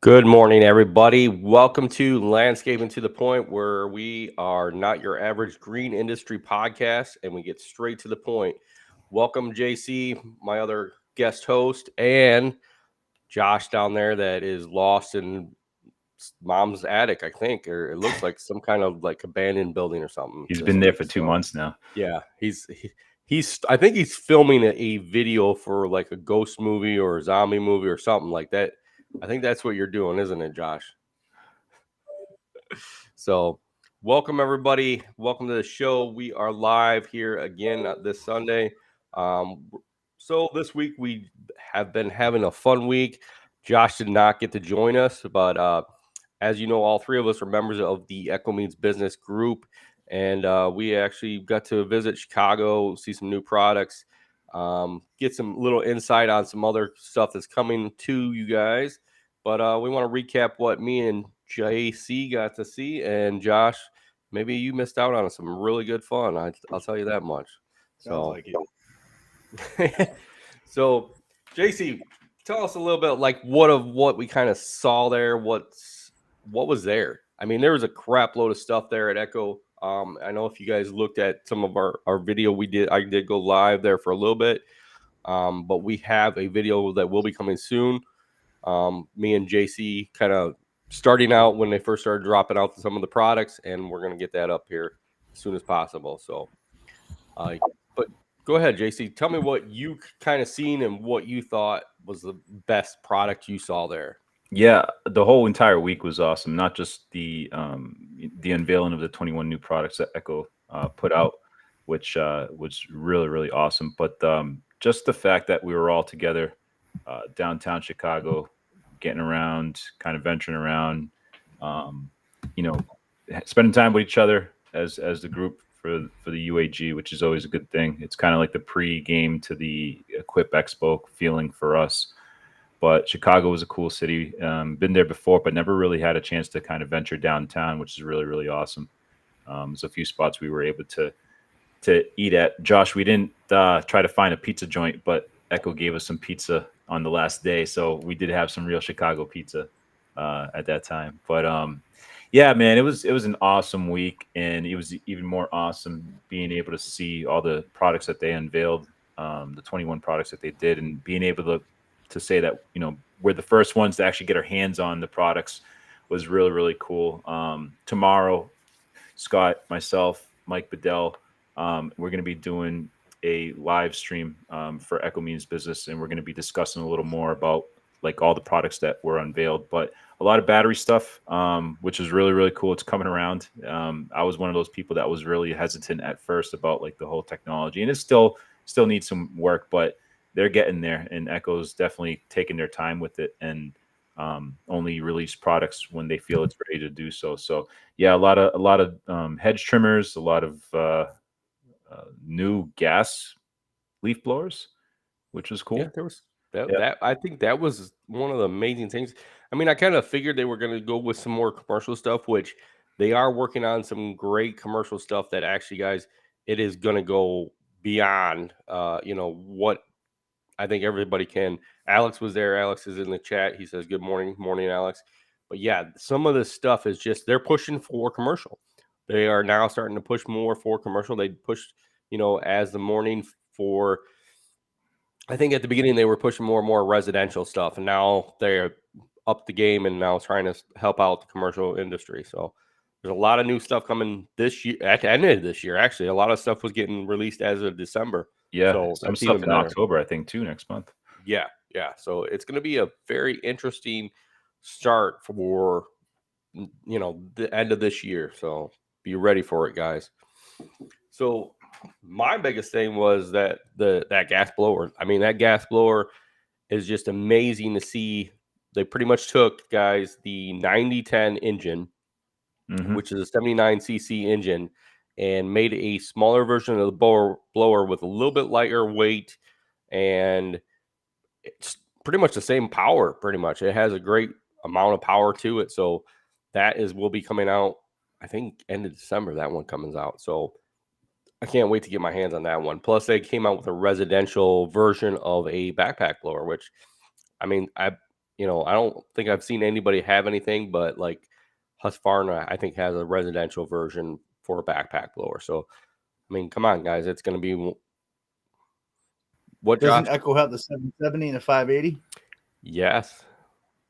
Good morning, everybody. Welcome to Landscaping to the Point, where we are not your average green industry podcast and we get straight to the point. Welcome, JC, my other guest host, and Josh down there that is lost in mom's attic, I think, or it looks like some kind of like abandoned building or something He's this been there week. for 2 So, months now. yeah, he's I think he's filming a video for like a ghost movie or a zombie movie or something like that. I think that's what you're doing, isn't it, Josh? So, welcome everybody. Welcome to the show. We are live here again this Sunday. So this week we have been having a fun week. Josh did not get to join us, but as you know, all three of us are members of the Echo Means Business Group, and we actually got to visit Chicago, see some new products, get some little insight on some other stuff that's coming to you guys. But we want to recap what me and JC got to see, and Josh, maybe you missed out on some really good fun. I'll tell you that much. Sounds So, like it. so JC, tell us a little bit like what we kind of saw there. What was there? I mean, there was a crap load of stuff there at Echo. I know if you guys looked at some of our video, I did go live there for a little bit. But we have a video that will be coming soon. Me and JC kind of starting out when they first started dropping out some of the products, and we're going to get that up here as soon as possible. So, but go ahead, JC. Tell me what you kind of seen and what you thought was the best product you saw there. Yeah, the whole entire week was awesome. Not just the unveiling of the 21 new products that Echo put out, which was really awesome, but just the fact that we were all together downtown Chicago, getting around, kind of venturing around, um, you know, spending time with each other as the group for the UAG, which is always a good thing. It's kind of like the pre-game to the Equip Expo feeling for us. But Chicago was a cool city. Been there before, but never really had a chance to kind of venture downtown, which is really awesome. There's a few spots we were able to eat at. Josh, we didn't try to find a pizza joint, but Echo gave us some pizza on the last day, so we did have some real Chicago pizza at that time. But yeah, man, it was an awesome week, and it was even more awesome being able to see all the products that they unveiled, the 21 products that they did, and being able to say that we're the first ones to actually get our hands on the products was really cool. Tomorrow, Scott, myself, Mike Bedell, we're going to be doing a live stream for Echo Means Business, and we're going to be discussing a little more about like all the products that were unveiled, but a lot of battery stuff, which is really cool. It's coming around. I was one of those people that was really hesitant at first about like the whole technology, and it still needs some work, but they're getting there, and Echo's definitely taking their time with it, and only release products when they feel it's ready to do so. So yeah, a lot of hedge trimmers, a lot of new gas leaf blowers, which was Yeah, cool. there was that. Yeah, That I think that was one of the amazing things. I mean, I kind of figured they were going to go with some more commercial stuff, which they are working on some great commercial stuff. That actually, guys, it is going to go beyond, what I think everybody can. Alex was there. Alex is in the chat. He says, "Good morning, morning, Alex." But yeah, some of this stuff is just they're pushing for commercial. They are now starting to push more for commercial. They pushed, as the morning for. I think at the beginning they were pushing more and more residential stuff, and now they're up the game and now trying to help out the commercial industry. So there's a lot of new stuff coming this year. At the end of this year, actually, a lot of stuff was getting released as of December. yeah, So some that's stuff even in better. October, I think, too, next month. Yeah, yeah. So it's going to be a very interesting start for the end of this year. So be ready for it, guys. So my biggest thing was that gas blower. I mean, that gas blower is just amazing to see. They pretty much took, guys, the 9010 engine, Hmm. which is a 79cc engine, and made a smaller version of the blower with a little bit lighter weight, and it's pretty much the same power. Pretty much, it has a great amount of power to it. So will be coming out. I think end of December that one comes out. So I can't wait to get my hands on that one. Plus, they came out with a residential version of a backpack blower, which I mean, I don't think I've seen anybody have anything, but like Husqvarna, I think has a residential version for a backpack blower. So, I mean, come on, guys, it's going to be what Josh? Doesn't Echo have the 770 and the 580? Yes,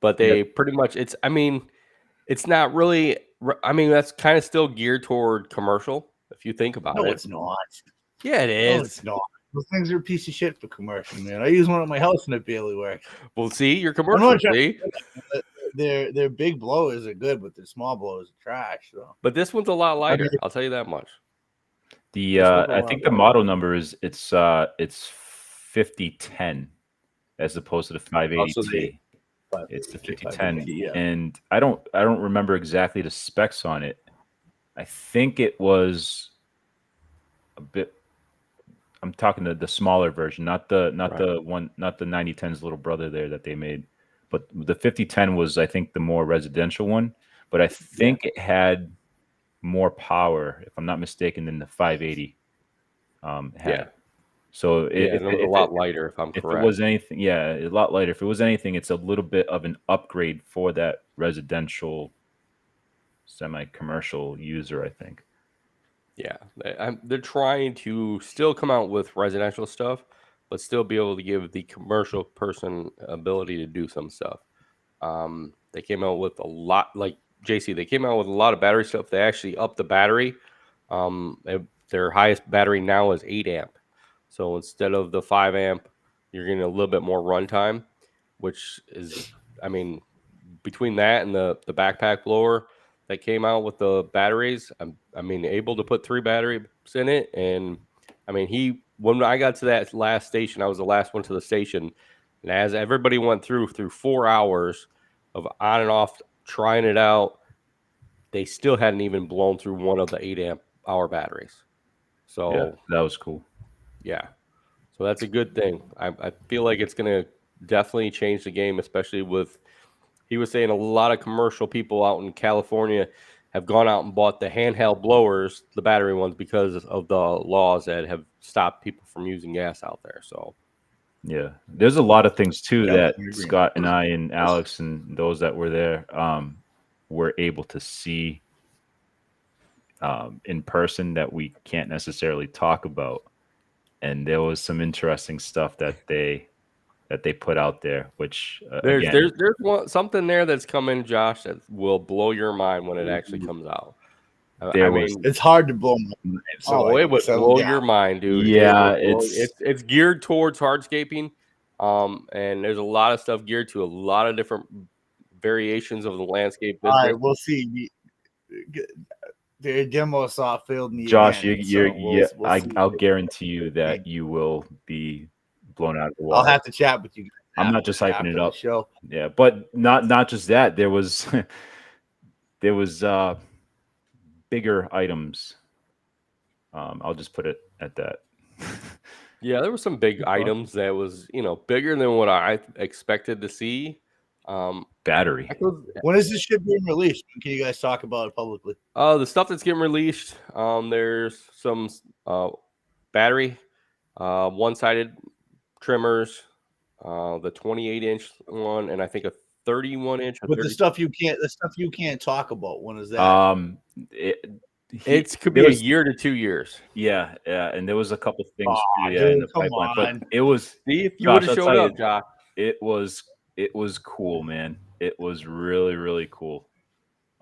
but they pretty much I mean, it's not really. I mean, that's kind of still geared toward commercial if you think about it. No, it's not. Yeah, it No, is. it's not. Those things are a piece of shit for commercial, man. I use one at my house and it barely works. Well, see, your commercial. See, their big blowers are good, but their small blowers are trash. So. But this one's a lot lighter. I'll tell you that much. I think the model number is it's 5010 as opposed to the 580T. It's the 5010, yeah. And I don't remember exactly the specs on it. I think it was a bit. I'm talking the smaller version, not the 9010's little brother there that they made, but the 5010 was, I think, the more residential one. But I think it had more power, if I'm not mistaken, than the 580 had. Yeah. So it was a lot lighter, if I'm correct. If it was anything, a lot lighter. If it was anything, it's a little bit of an upgrade for that residential, semi-commercial user, I think. Yeah, they're trying to still come out with residential stuff, but still be able to give the commercial person ability to do some stuff. They came out with a lot, like JC. They came out with a lot of battery stuff. They actually upped the battery. Their highest battery now is 8 amp. So instead of the 5 amp, you're getting a little bit more runtime, which is, I mean, between that and the backpack blower that came out with the batteries, I mean, able to put 3 batteries in it. And I mean, when I got to that last station, I was the last one to the station. And as everybody went through 4 hours of on and off trying it out, they still hadn't even blown through one of the 8 amp hour batteries. So yeah, that was cool. Yeah. So that's a good thing. I feel like it's going to definitely change the game, especially with, he was saying a lot of commercial people out in California have gone out and bought the handheld blowers, the battery ones, because of the laws that have stopped people from using gas out there. So, yeah, there's a lot of things too that Scott and I and Alex and those that were there were able to see in person that we can't necessarily talk about. And there was some interesting stuff that they put out there, which there's something there that's coming, Josh, that will blow your mind when it actually comes out. It's hard to blow my mind. So it would blow your mind, dude. Yeah, it's geared towards hardscaping, and there's a lot of stuff geared to a lot of different variations of the landscape. All right, we'll see. The demo saw filled me. Josh, I'll guarantee you that you will be blown out of the water. I'll have to chat with you. I'm not just hyping it up. Show. Yeah, but not just that. There was bigger items. I'll just put it at that. Yeah, there were some big items that was bigger than what I expected to see. Battery. When is this shit being released? Can you guys talk about it publicly? The stuff that's getting released, there's some battery, one-sided trimmers, the 28-inch one, and I think a 31-inch. But the stuff you can't talk about. When is that? It could be a year to 2 years. Yeah, and there was a couple things in the pipeline, but it was. See if you would have showed up, Josh. It was cool, man. It was really, really cool.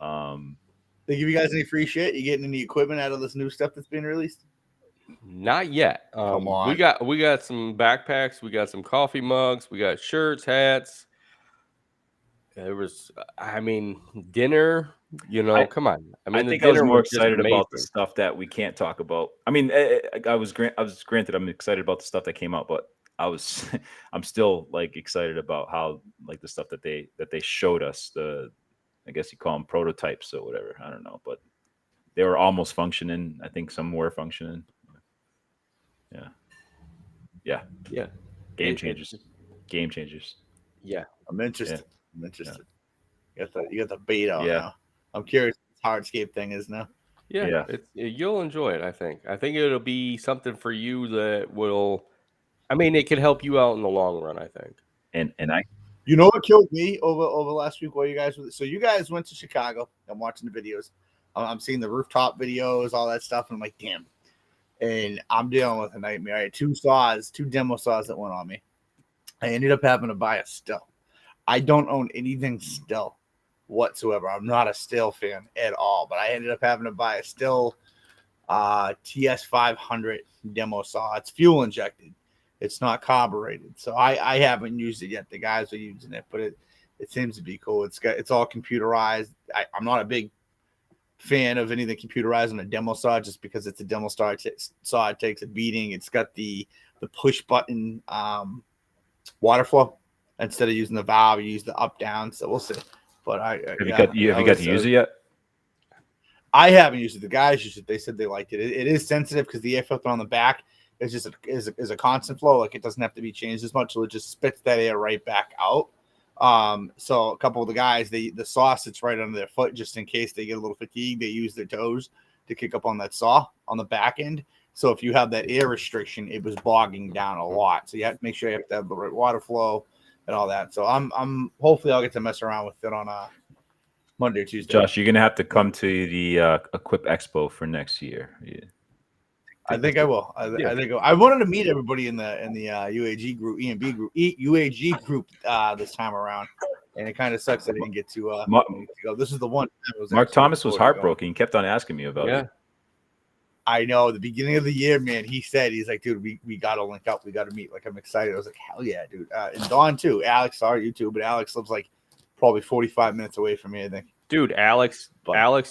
They give you guys any free shit? You getting any equipment out of this new stuff that's being released? Not yet. Come on. We got some backpacks. We got some coffee mugs. We got shirts, hats. There was, dinner. Come on. I think I was more excited about the stuff that we can't talk about. I mean, I was granted I'm excited about the stuff that came out, but I'm still like excited about how like the stuff that they showed us, I guess you call them prototypes or whatever. I don't know, but they were almost functioning. I think some were functioning. Yeah. Game changers. Yeah. I'm interested. You got the beta now. I'm curious what this hardscape thing is now. Yeah. You'll enjoy it, I think. I think it'll be something for you that will, it could help you out in the long run, I think. And You know what killed me over last week while you guys were, so you guys went to Chicago. I'm watching the videos. I'm seeing the rooftop videos, all that stuff, and I'm like, damn. And I'm dealing with a nightmare. I had two demo saws that went on me. I ended up having to buy a still. I don't own anything still whatsoever. I'm not a still fan at all, but I ended up having to buy a still TS500 demo saw. It's fuel injected. It's not carbureted. So I haven't used it yet. The guys are using it, but it seems to be cool. It's all computerized. I'm not a big fan of anything computerized on a demo saw just because it's a demo saw. It takes a beating. It's got the push button water flow. Instead of using the valve, you use the up down. So we'll see. But have you got to use it yet? I haven't used it. The guys used it. They said they liked it. It is sensitive because the air filter on the back is just is a constant flow. Like it doesn't have to be changed as much. So it just spits that air right back out. So a couple of the guys, the saw sits right under their foot just in case they get a little fatigued. They use their toes to kick up on that saw on the back end. So if you have that air restriction, it was bogging down a lot. So you have to make sure you have to have the right water flow and all that. So I'm hopefully I'll get to mess around with it on Monday or Tuesday. Josh, you're gonna have to come to the Equip Expo for next year. Yeah. I think I will. I think I wanted to meet everybody in the UAG group, UAG group this time around, and it kind of sucks that I didn't get to go. This is the one. Mark Thomas was heartbroken. He kept on asking me about it. I know. The beginning of the year, man, he's like, dude, we got to link up. We got to meet. Like, I'm excited. I was like, hell yeah, dude. And Don, too. Alex, sorry, you too. But Alex lives like probably 45 minutes away from me, I think. Dude, Alex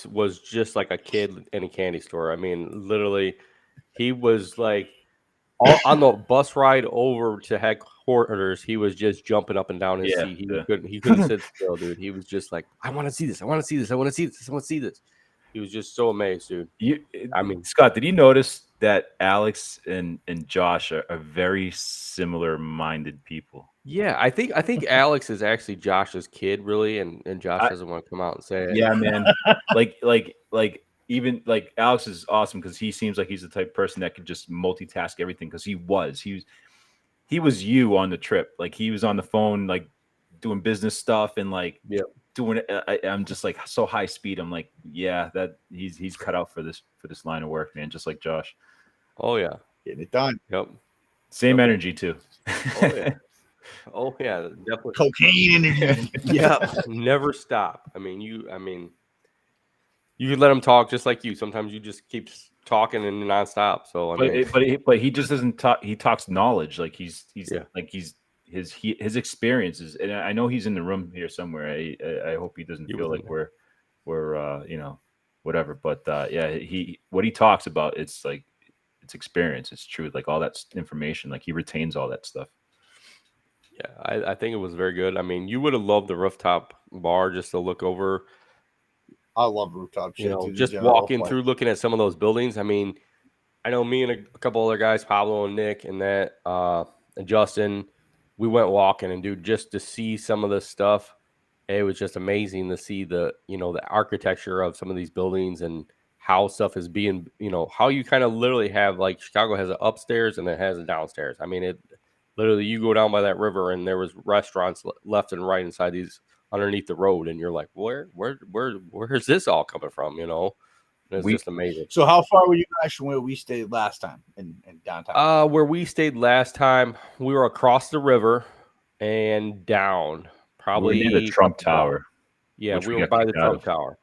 was just like a kid in a candy store. I mean, literally, he was like on the bus ride over to headquarters. He was just jumping up and down his seat. He couldn't sit still, dude. He was just like, I want to see this. I want to see this. I want to see this. I want to see this. He was just so amazed, dude. Scott, did you notice that Alex and Josh are very similar-minded people? Yeah, I think Alex is actually Josh's kid, really, and Josh doesn't want to come out and say it. Yeah, man. Even Alex is awesome because he seems like he's the type of person that could just multitask everything. Because he was you on the trip. Like he was on the phone, like doing business stuff and doing it. I'm just like so high speed. I'm like, yeah, that he's cut out for this line of work, man. Just like Josh. Oh yeah, getting it done. Yep. Same energy too. Oh yeah. Oh yeah, definitely. Cocaine energy. Yeah, never stop. I mean, you could let him talk just like you. Sometimes you just keep talking and nonstop. So but he just doesn't talk. He talks knowledge. Like he's his experiences. And I know he's in the room here somewhere. I hope he doesn't feel like we're whatever. But what he talks about, it's like it's experience. It's true. Like all that information. Like he retains all that stuff. Yeah, I think it was very good. I mean, you would have loved the rooftop bar just to look over. I love rooftop shit. Just walking through, looking at some of those buildings. I mean, I know me and a couple other guys, Pablo and Nick and that, and Justin, we went walking and dude, just to see some of this stuff, it was just amazing to see the architecture of some of these buildings and how stuff is being, how you kind of literally have like Chicago has an upstairs and it has a downstairs. I mean, it literally you go down by that river and there was restaurants left and right inside these underneath the road, and you're like, where is this all coming from? It's just amazing. So how far were you guys from where we stayed last time in downtown? Where we stayed last time, we were across the river and down, probably near the Trump Tower. Yeah, we were by the Trump Tower.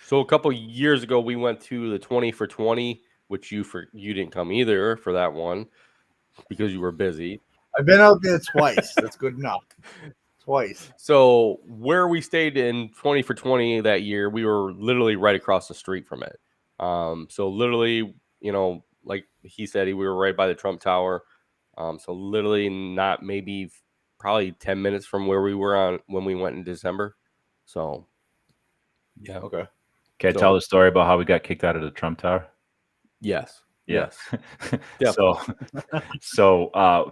So a couple years ago, we went to the 20 for 20, which you didn't come either for that one because you were busy. I've been out there twice. That's good enough. Twice. So where we stayed in 20 for 20 that year, we were literally right across the street from it. So literally, like he said, we were right by the Trump Tower. So literally not maybe probably 10 minutes from where we were on when we went in December. So yeah. Okay. Can I tell the story about how we got kicked out of the Trump Tower? Yes. Yes. So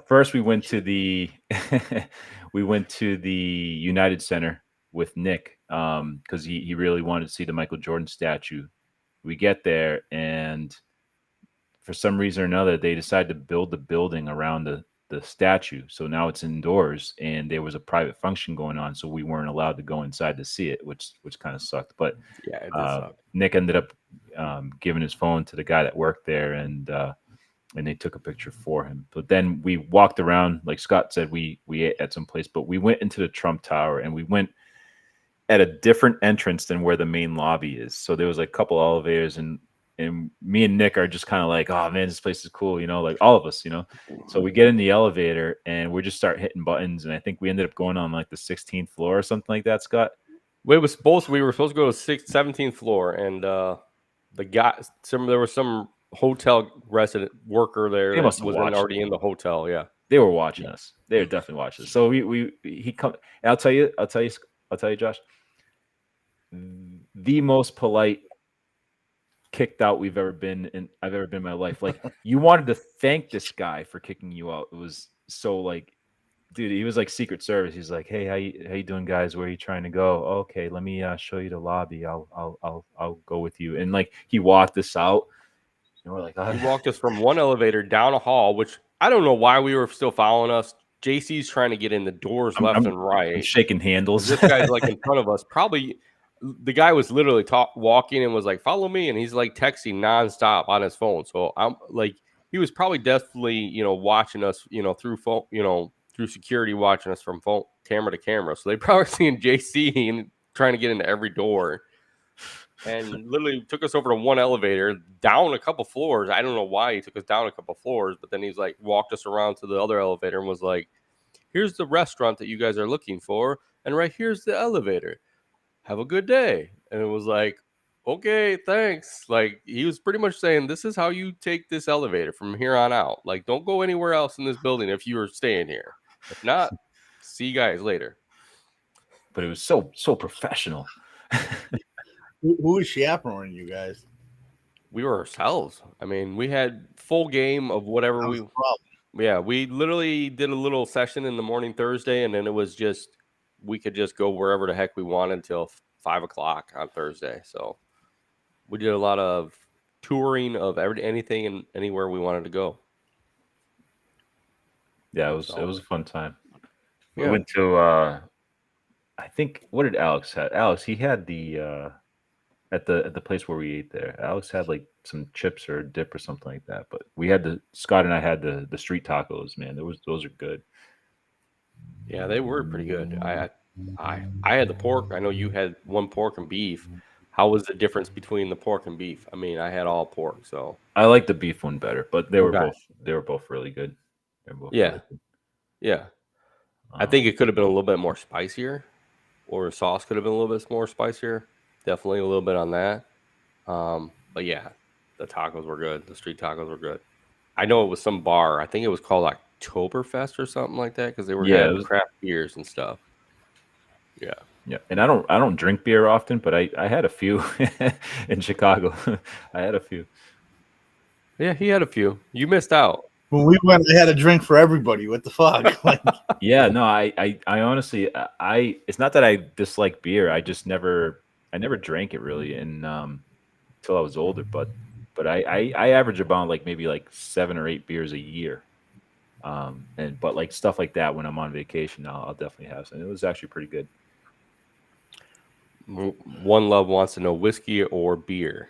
first we went to the United Center with Nick because he really wanted to see the Michael Jordan statue. We get there and for some reason or another they decided to build the building around the the statue. So now it's indoors, and there was a private function going on, so we weren't allowed to go inside to see it, which kind of sucked. But Yeah, it did suck. Nick ended up giving his phone to the guy that worked there, and they took a picture for him. But then we walked around, like Scott said, we ate at some place, but we went into the Trump Tower, and we went at a different entrance than where the main lobby is. So there was like a couple elevators, and me and Nick are just kind of like, oh man, this place is cool, you know, like all of us, you know. So we get in the elevator and we just start hitting buttons, and I think we ended up going on like the 16th floor or something like that, Scott. We were supposed to go to 17th floor, and the guy, there was some hotel resident worker there They that must have wasn't watched already it. in the hotel. Yeah, They were watching us. They were definitely watching us. So he come. I'll tell you, Josh. The most polite kicked out I've ever been in my life. Like, you wanted to thank this guy for kicking you out. It was so like, dude, he was like Secret Service. He's like, hey, how you doing, guys? Where are you trying to go? Okay, let me show you the lobby. I'll go with you. And like, he walked us out, and we're like, oh. He walked us from one elevator down a hall, which I don't know why we were still following us. JC's trying to get in the doors left and right. I'm shaking handles. This guy's like in front of us. Probably the guy was literally walking and was like, "Follow me," and he's like texting nonstop on his phone. So I'm like, he was probably definitely watching us through phone through security, watching us from phone camera to camera. So they probably seeing JC and trying to get into every door. And literally took us over to one elevator, down a couple floors. I don't know why he took us down a couple floors, but then he's like walked us around to the other elevator and was like, "Here's the restaurant that you guys are looking for, and right here's the elevator. Have a good day." And it was like, "Okay, thanks." Like, he was pretty much saying, "This is how you take this elevator from here on out. Like, don't go anywhere else in this building if you are staying here. If not, see you guys later." But it was so professional. Who was chaperoning you guys? We were ourselves. I mean, we had full game of whatever That was the problem. Yeah, we literally did a little session in the morning Thursday, and then it was just we could just go wherever the heck we wanted until 5 o'clock on Thursday. So we did a lot of touring of anything and anywhere we wanted to go. Yeah, it was a fun time. We Yeah. went to I think, what did Alex have? Alex, he had the at the place where we ate there. Alex had like some chips or a dip or something like that. But we had Scott and I had the street tacos, man. Those are good. Yeah, they were pretty good. I had the pork. I know you had one pork and beef. How was the difference between the pork and beef? I mean, I had all pork, so I like the beef one better, but they were Okay. both really good. They were both Yeah. really good. yeah. I think it could have been a little bit more spicier, or the sauce could have been a little bit more spicier. Definitely a little bit on that. But yeah, the tacos were good. The street tacos were good. I know it was some bar. I think it was called Oktoberfest or something like that because they were having craft beers and stuff. Yeah. Yeah, and I don't drink beer often, but I had a few in Chicago. I had a few. Yeah, he had a few. You missed out. When we went, they had a drink for everybody. What the fuck? Like, Yeah, no, I honestly, it's not that I dislike beer. I just never drank it really, and until I was older. But I average about maybe 7 or 8 beers a year. But like stuff like that when I'm on vacation, I'll definitely have some. It was actually pretty good. One Love wants to know whiskey or beer.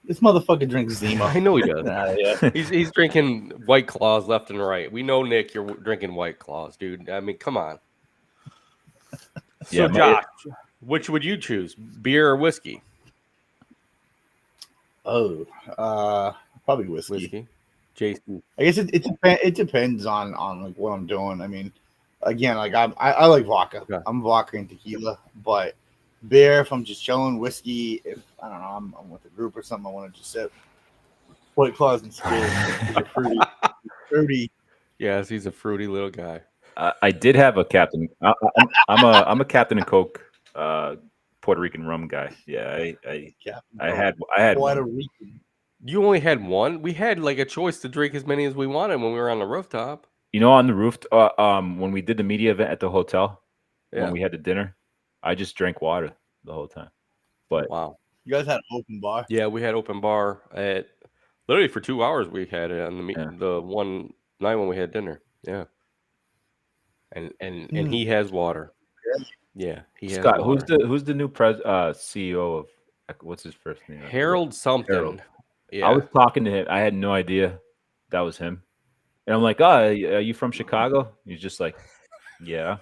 this motherfucker drinks Zima. I know he does. Yeah. He's drinking White Claws left and right. We know, Nick, you're drinking White Claws, dude. I mean, come on. So, Yeah, Josh, which would you choose, beer or whiskey? Oh, probably whiskey. Whiskey. Jason. I guess it depends on like what I'm doing. I mean, again, like I like vodka. Okay. I'm vodka and tequila, but beer, if I'm just chilling, whiskey, if I don't know, I'm with a group or something, I want to just sip. White Claws and spirits, fruity, fruity. Yes, he's a fruity little guy. I did have a Captain. I'm a Captain and Coke Puerto Rican rum guy. Yeah, I had Puerto one. Rican. You only had one? We had a choice to drink as many as we wanted when we were on the rooftop. On the roof, when we did the media event at the hotel, Yeah. when we had the dinner, I just drank water the whole time. But Wow. You guys had an open bar. Yeah, we had open bar at literally for 2 hours. We had it on the one night when we had dinner. Yeah. And he has water. Yeah, he has Scott, water. who's the new CEO of what's his first name? I forget. Harold something. Harold. Yeah. I was talking to him. I had no idea that was him. And I'm like, oh, are you from Chicago? He's just like, yeah.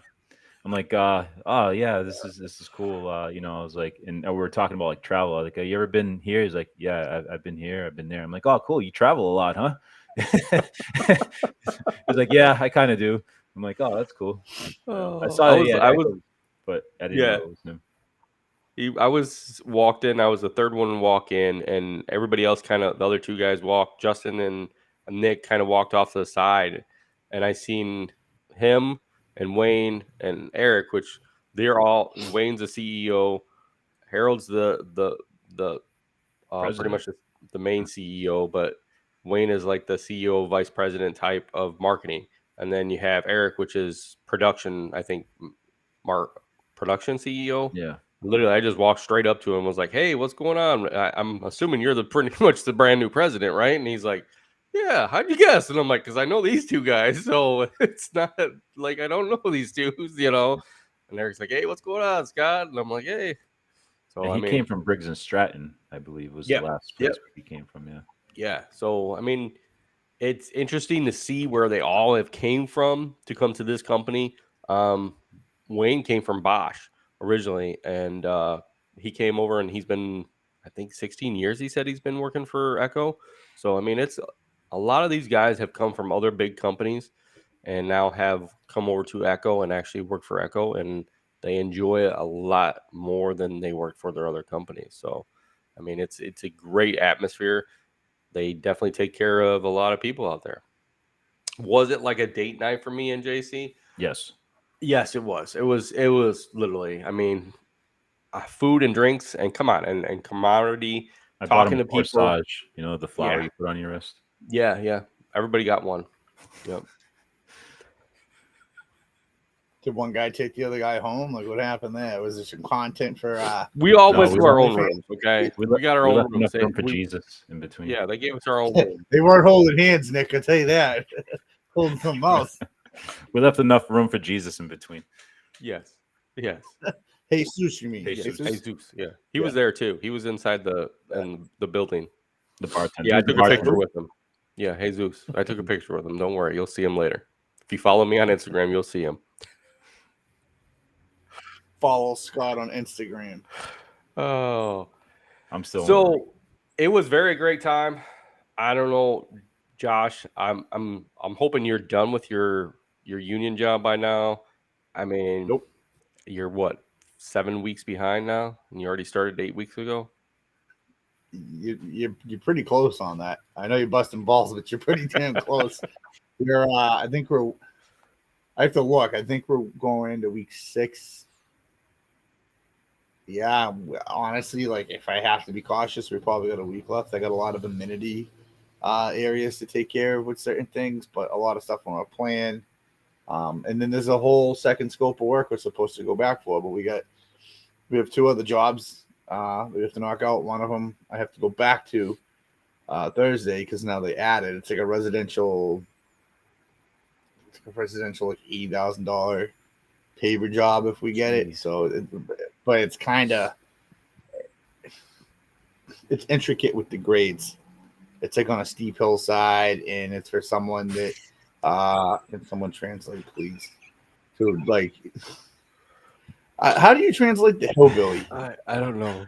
I'm like, oh yeah, this is cool. You know, I was like, and we were talking about like travel. I was like, have you ever been here? He's like, yeah, I've been here, I've been there. I'm like, oh, cool. You travel a lot, huh? He's like, yeah, I kind of do. I'm like, oh, that's cool. I saw that he had Echo, but I didn't know it was him. I was walked in. I was the third one to walk in, and everybody else the other two guys walked. Justin and Nick kind of walked off to the side, and I seen him and Wayne and Eric, which they're all. Wayne's the CEO, Harold's the pretty much the main CEO, but Wayne is like the CEO, vice president type of marketing, and then you have Eric, which is production. I think production CEO. Yeah. Literally, I just walked straight up to him and was like, hey, what's going on? I'm assuming you're pretty much the brand new president, right? And he's like, yeah, how'd you guess? And I'm like, because I know these two guys. So it's not like I don't know these dudes, you know? And Eric's like, hey, what's going on, Scott? And I'm like, hey. So and he came from Briggs and Stratton, I believe, was the last place where he came from. Yeah. Yeah. So, I mean, it's interesting to see where they all have came from to come to this company. Wayne came from Bosch originally, and he came over, and he's been, I think, 16 years. He said he's been working for Echo. So I mean, it's a lot of these guys have come from other big companies, and now have come over to Echo and actually work for Echo, and they enjoy it a lot more than they work for their other companies. So, I mean, it's a great atmosphere. They definitely take care of a lot of people out there. Was it like a date night for me and JC? Yes. Yes, it was. It was literally, I mean, food and drinks, and come on, and commodity, talking to people. Corsage, you know, the flower you put on your wrist. Yeah. Everybody got one. Yep. Did one guy take the other guy home? Like, what happened there? Was there some content for? We all went to our own rooms. Okay, we got our own rooms. Room for Jesus in between. Yeah, they gave us our own room. They weren't holding hands, Nick. I'll tell you that. Holding some mouth. We left enough room for Jesus in between. Yes. Jesus, you mean? Jesus. Yeah, he was there too. He was inside the building. The bartender. Yeah, I took a picture with him. Yeah, Jesus. I took a picture with him. Don't worry, you'll see him later. If you follow me on Instagram, you'll see him. Follow Scott on Instagram. Oh, I'm still. So it was very great time. I don't know, Josh. I'm hoping you're done with your union job by now. I mean, nope. You're what, 7 weeks behind now, and you already started 8 weeks ago. You're pretty close on that. I know you're busting balls, but you're pretty damn close. I have to look. I think we're going into week 6. Yeah, honestly, like if I have to be cautious, we probably got a week left. I got a lot of amenity areas to take care of with certain things, but a lot of stuff on our plan. And then there's a whole second scope of work we're supposed to go back for, but we have 2 other jobs we have to knock out. One of them I have to go back to Thursday because now they added. It's like a residential like $80,000 paver job if we get it. So, but it's kind of intricate with the grades. It's like on a steep hillside, and it's for someone that can someone translate, please? So, like, how do you translate the hillbilly? I don't know.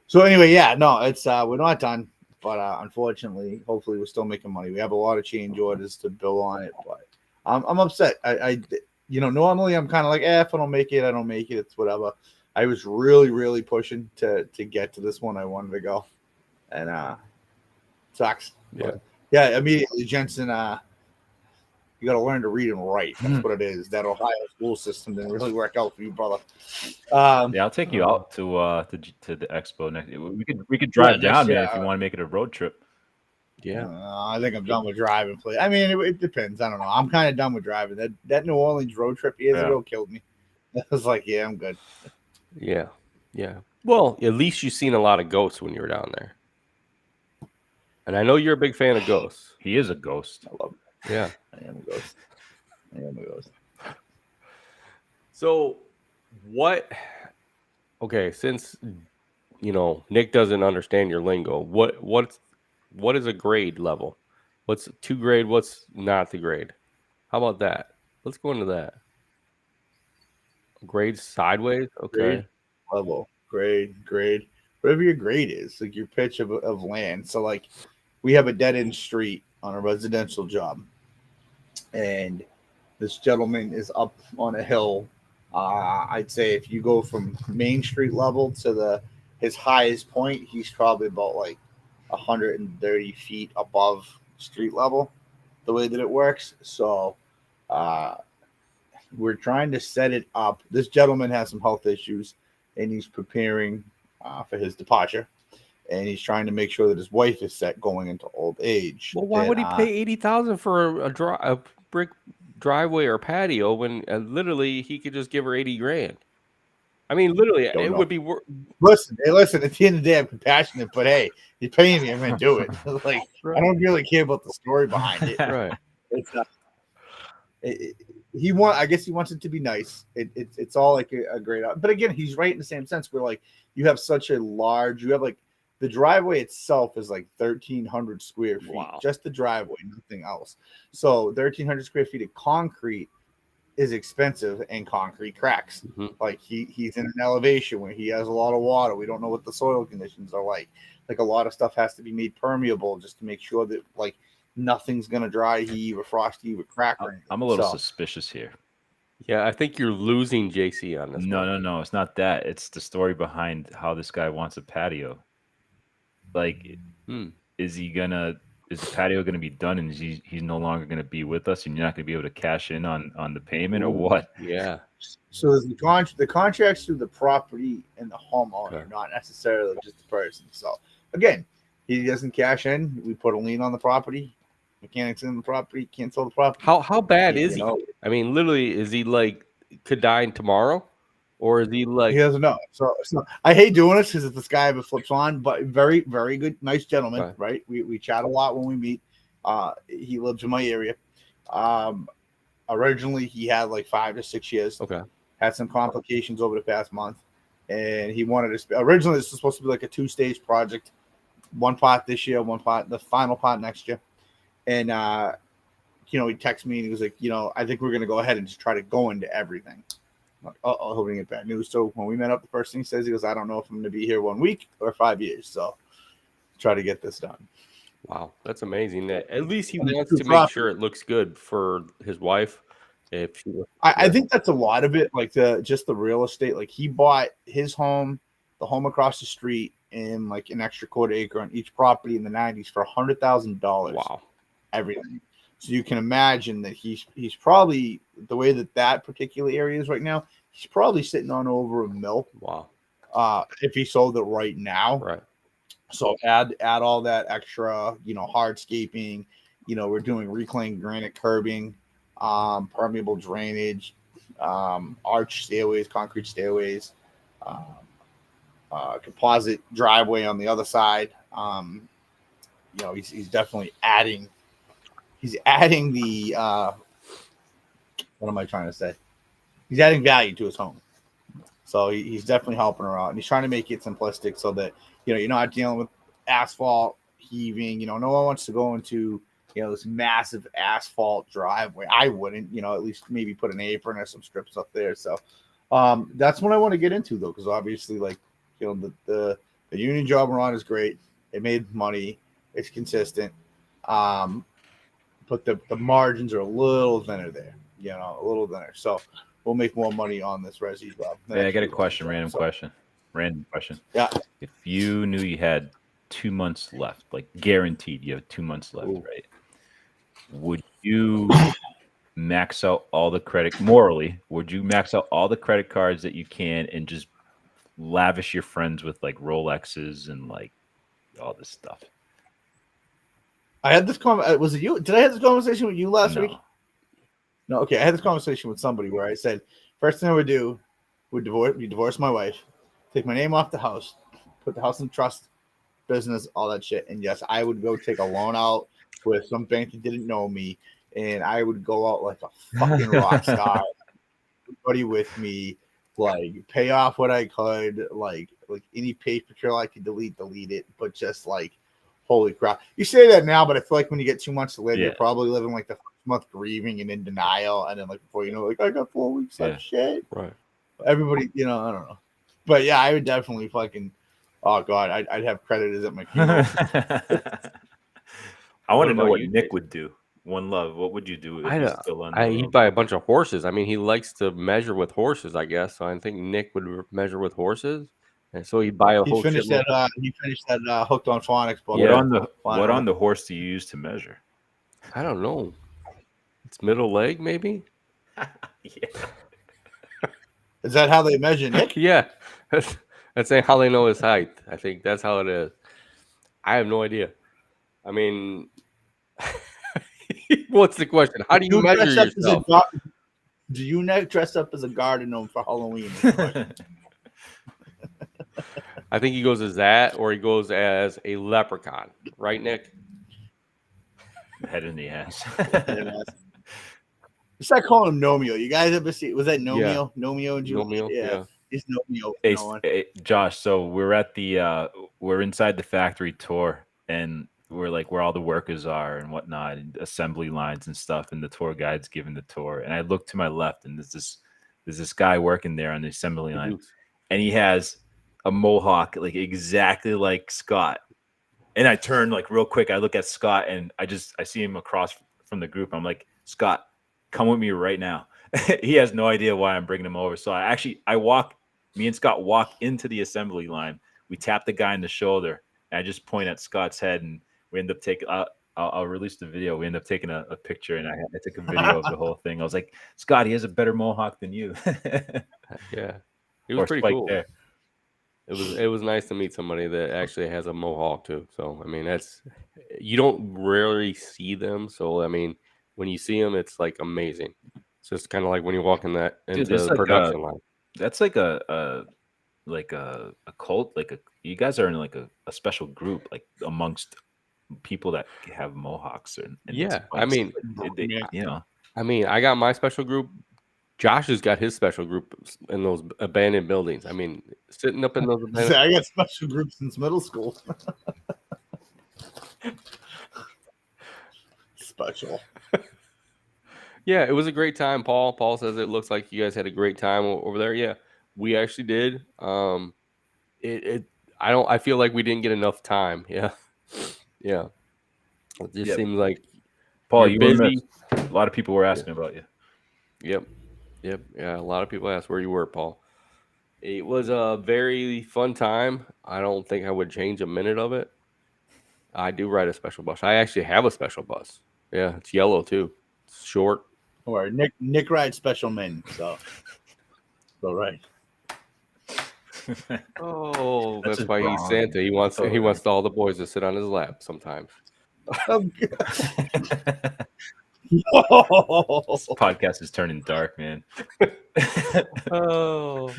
So anyway, yeah, no, it's we're not done, but unfortunately, hopefully, we're still making money. We have a lot of change orders to bill on it, but I'm upset. I normally I'm kind of like, if I don't make it, I don't make it. It's whatever. I was really, really pushing to get to this one. I wanted to go, and sucks. Yeah. But, yeah, immediately, Jensen, you got to learn to read and write. That's what it is. That Ohio school system didn't really work out for you, brother. Yeah, I'll take you out to the expo next. We could drive down there if you want to make it a road trip. Yeah, I think I'm done with driving. I mean, it depends. I don't know. I'm kind of done with driving. That New Orleans road trip years ago killed me. I was like, yeah, I'm good. Yeah. Well, at least you've seen a lot of ghosts when you were down there. And I know you're a big fan of ghosts. He is a ghost. I love it. Yeah. I am a ghost. I am a ghost. So what? Okay, since Nick doesn't understand your lingo, what is a grade level? What's 2 grade? What's not the grade? How about that? Let's go into that. Grade sideways. Grade, Okay. level, grade, whatever your grade is, like your pitch of land. So like we have a dead end street on a residential job, and this gentleman is up on a hill. I'd say if you go from Main Street level to his highest point, he's probably about like 130 feet above street level. The way that it works, so uh, we're trying to set it up. This gentleman has some health issues, and he's preparing for his departure, and he's trying to make sure that his wife is set going into old age. Well, why And, would he pay 80,000 for a brick driveway or patio when literally he could just give her 80 grand? I mean, literally, Don't it know. would be listen. At the end of the day, I'm compassionate, but hey, he's paying me. I'm gonna do it. Like I don't really care about the story behind it. right. It's I guess he wants it to be nice. It's all like a great, but again, he's right in the same sense where like you have such a large, you have like the driveway itself is like 1,300 square feet, Wow. just the driveway, nothing else. So 1,300 square feet of concrete is expensive, and concrete cracks. Mhm. Like he's in an elevation where he has a lot of water. We don't know what the soil conditions are like. Like a lot of stuff has to be made permeable just to make sure that like nothing's gonna dry heave or frost heave or crack or anything. I'm a little So, suspicious here. Yeah, I think you're losing JC on this. No, one. no, no. It's not that. It's the story behind how this guy wants a patio. Like, is the patio gonna be done and he's no longer gonna be with us, and you're not gonna be able to cash in on the payment, or what? Yeah. So there's the contracts through the property and the homeowner, Okay. not necessarily just the person. So again, he doesn't cash in. We put a lien on the property. Mechanics in the property, can't sell the property. How bad You is he? know, I mean, literally, is he like could die tomorrow, or is he like? he doesn't know. So I hate doing this because this guy ever flips on, but very, very good, nice gentleman, Okay. right? We chat a lot when we meet. He lives in my area. Originally he had like 5 to 6 years. Okay. Had some complications over the past month, and he wanted to. Originally, this was supposed to be like a 2-stage project, one part this year, one part the final part next year. And he texted me and he was like, I think we're gonna go ahead and just try to go into everything. I'm like, he'll bring it bad news. So when we met up, the first thing he says, he goes, I don't know if I'm gonna be here 1 week or 5 years. So try to get this done. Wow, that's amazing. That at least he And wants it's to too make rough. sure it looks good for his wife. If she, I think that's a lot of it, like just the real estate. Like he bought his home, the home across the street, and like an extra quarter acre on each property in the 90s for $100,000. wow, Everything. So you can imagine that he's probably, the way that particular area is right now, he's probably sitting on over $1 million. wow, If he sold it right now. right. So add all that extra, hardscaping. We're doing reclaimed granite curbing, permeable drainage, arch stairways, concrete stairways, composite driveway on the other side. He's definitely adding. He's adding the. What am I trying to say? He's adding value to his home. So he's definitely helping her out, and he's trying to make it simplistic so that you're not dealing with asphalt heaving. No one wants to go into this massive asphalt driveway. I wouldn't. At least maybe put an apron or some strips up there. So that's what I want to get into, though, because obviously, like the union job we're on is great. It made money. It's consistent. But the margins are a little thinner there. A little thinner. So we'll make more money on this resi job. Hey, I got a question. Random question. Yeah. If you knew you had 2 months left, like guaranteed, you have 2 months left, right? Would you max out all the credit morally? Would you max out all the credit cards that you can and just lavish your friends with like Rolexes and like all this stuff? I had this was it you? Did I have this conversation with you last week? No, okay. I had this conversation with somebody where I said, first thing I would do would divorce my wife, take my name off the house, put the house in trust, business, all that shit. And yes, I would go take a loan out with some bank that didn't know me, and I would go out like a fucking rock star. Everybody with me, like pay off what I could, like any paper trail I could delete it. But just like, holy crap! You say that now, but I feel like when you get 2 months to live, you're probably living like the first month grieving and in denial, and then like before you know, like I got 4 weeks of shit. Right. Everybody, you know, I don't know, but yeah, I would definitely fucking. Oh god, I'd have creditors at my funeral. I want to know what you, Nick Dave? would do. One Love, what would you do if I he's don't. still on the He'd road? buy a bunch of horses. I mean, he likes to measure with horses, I guess. So I think Nick would measure with horses, and so he'd buy a He whole finished shitload. that. He finished that Hooked on Phonics book. What Yeah. on the Fine, what on the horse do you use to measure? I don't know. It's middle leg, maybe. Yeah. Is that how they measure Nick? Yeah, that's how they know his height. I think that's how it is. I have no idea. I mean, what's the question? How do you measure dress up as a yourself? Do you dress up as a garden gnome for Halloween? I think he goes as that, or he goes as a leprechaun, right, Nick? Head in the ass. It's like calling him Nomeo. You guys ever see? Was that Nomeo? Yeah. Nomeo and Julie? Nomeo, yeah. It's Nomeo. Hey, Josh, so we're at the we're inside the factory tour, and we're like where all the workers are and whatnot, and assembly lines and stuff, and the tour guide's giving the tour. And I look to my left, and there's this guy working there on the assembly line, and he has a mohawk like exactly like Scott. And I turn like real quick. I look at Scott, and I see him across from the group. I'm like, Scott, come with me right now. He has no idea why I'm bringing him over. So me and Scott walk into the assembly line. We tap the guy in the shoulder, and I just point at Scott's head, and we end up taking. I'll release the video. We end up taking a picture, and I took a video of the whole thing. I was like, Scott, he has a better mohawk than you. Yeah, it was pretty Spike cool. there. It was nice to meet somebody that actually has a mohawk too. So I mean, you don't rarely see them. So I mean, when you see them, it's like amazing. It's just kind of like when you walk in into the production line. That's like a cult. You guys are in like a special group, like amongst people that have mohawks. Yeah, I mean, you know, I mean, I got my special group. Josh has got his special group in those abandoned buildings. I mean, sitting up in those abandoned. I got special groups since middle school. Special. Yeah, it was a great time, Paul. Paul says it looks like you guys had a great time over there. Yeah, we actually did. I feel like we didn't get enough time. Yeah. Yeah. It just seems like Paul, you were busy. A lot of people were asking about you. Yep. Yeah, a lot of people asked where you were, Paul. It was a very fun time. I don't think I would change a minute of it. I do ride a special bus. I actually have a special bus. Yeah, it's yellow too. It's short. Or Nick rides special men. So right. Oh, that's just why he's wrong. Santa. He wants all the boys to sit on his lap sometimes. This podcast is turning dark, man. Oh,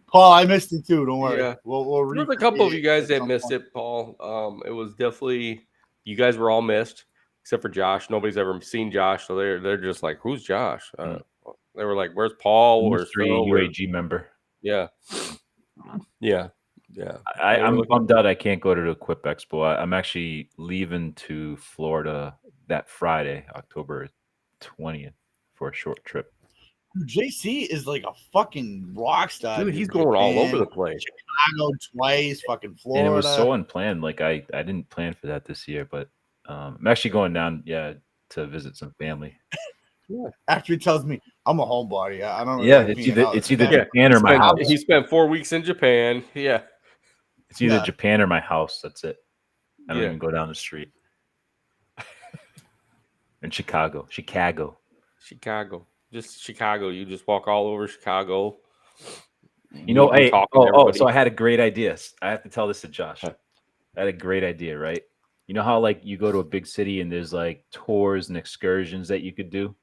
Paul, I missed it too. Don't worry. Yeah. We'll there was a couple of you guys that missed it, Paul. It was definitely you guys were all missed except for Josh. Nobody's ever seen Josh, so they're just like, who's Josh? They were like, where's Paul? Where's Mystery Phil? UAG member. Yeah. I'm bummed out. I can't go to the Equip Expo. I'm actually leaving to Florida that Friday, October 20th, for a short trip. JC is like a fucking rock star. Dude, he's going all over the place. Chicago twice, fucking Florida. And it was so unplanned. Like I didn't plan for that this year, but I'm actually going down, to visit some family. Yeah. After he tells me I'm a homebody, I don't. Yeah, it's either Japan or my house. He spent 4 weeks in Japan. Yeah, it's either Japan or my house. That's it. I don't even go down the street. In Chicago. Just Chicago. You just walk all over Chicago. Hey, so I had a great idea. I have to tell this to Josh. I had a great idea, right? You know how like you go to a big city and there's like tours and excursions that you could do?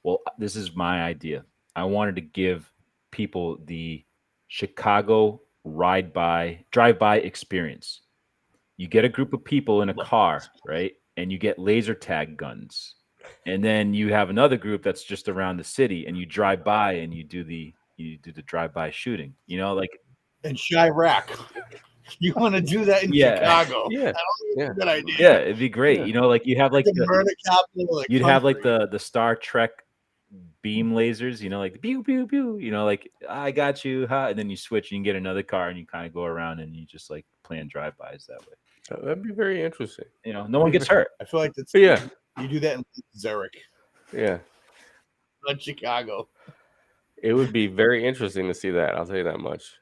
Well, this is my idea. I wanted to give people the Chicago drive-by experience. You get a group of people in a car, right? And you get laser tag guns. And then you have another group that's just around the city, and you drive by and you do the drive-by shooting. You know, like In Chirac. You want to do that in Yeah. Chicago? Yeah, I don't think it's yeah. a good idea. yeah, it'd be great. Yeah. You know, like you have like the the, murder capital of the you'd have like country. the Star Trek beam lasers, you know, like the pew pew pew, you know, like I got you, huh? And then you switch and you get another car and you kind of go around and you just like plan drive-bys that way. That'd be very interesting. You know, no one gets hurt. I feel like that's But yeah, you do that in Zurich, yeah. not Chicago. It would be very interesting to see that. I'll tell you that much.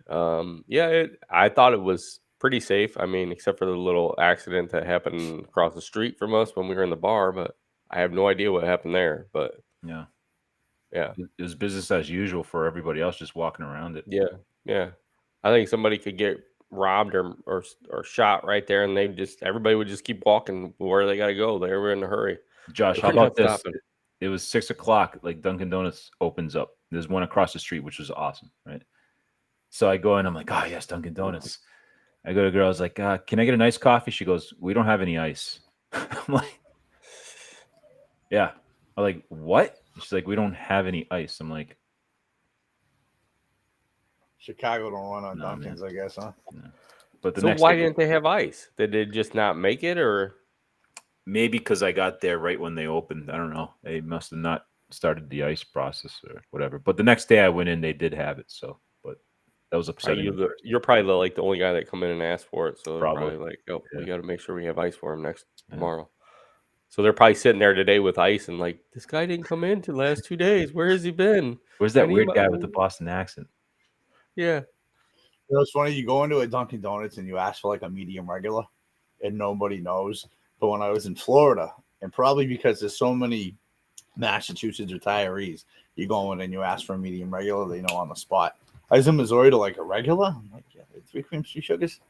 Yeah, I thought it was pretty safe. I mean, except for the little accident that happened across the street from us when we were in the bar, but I have no idea what happened there. But Yeah. yeah, It was business as usual for everybody else just walking around it. yeah, yeah. I think somebody could get robbed or shot right there, and everybody would just keep walking where they got to go. They were in a hurry. Josh, how We're not about this? stopping. It was 6 o'clock, like Dunkin' Donuts opens up. There's one across the street, which was awesome, right? So I go in, I'm like, oh yes, Dunkin' Donuts. I go to the girl, I was like, can I get an iced coffee? She goes, we don't have any ice. I'm like, yeah. I'm like, what? She's like, we don't have any ice. I'm like, Chicago don't run on No, man. Dunkins, I guess, huh? but the So next why day, didn't they have ice? Did they just not make it, or maybe because I got there right when they opened. I don't know. They must have not started the ice process or whatever. But the next day I went in, they did have it. So, but that was upsetting. you're probably the only guy that come in and ask for it? So they're Probably. probably like, oh, we Yeah. got to make sure we have ice for him Yeah. tomorrow. So they're probably sitting there today with ice and like, this guy didn't come in to the last 2 days. Where has he been? Where's that I need weird my- guy with the Boston accent? Yeah. You know, it's funny. You go into a Dunkin' Donuts and you ask for like a medium regular, and nobody knows. But when I was in Florida, and probably because there's so many Massachusetts retirees, you go in and you ask for a medium regular, they know on the spot. I was in Missouri to like a regular. I'm like, yeah, 3 creams, 3 sugars.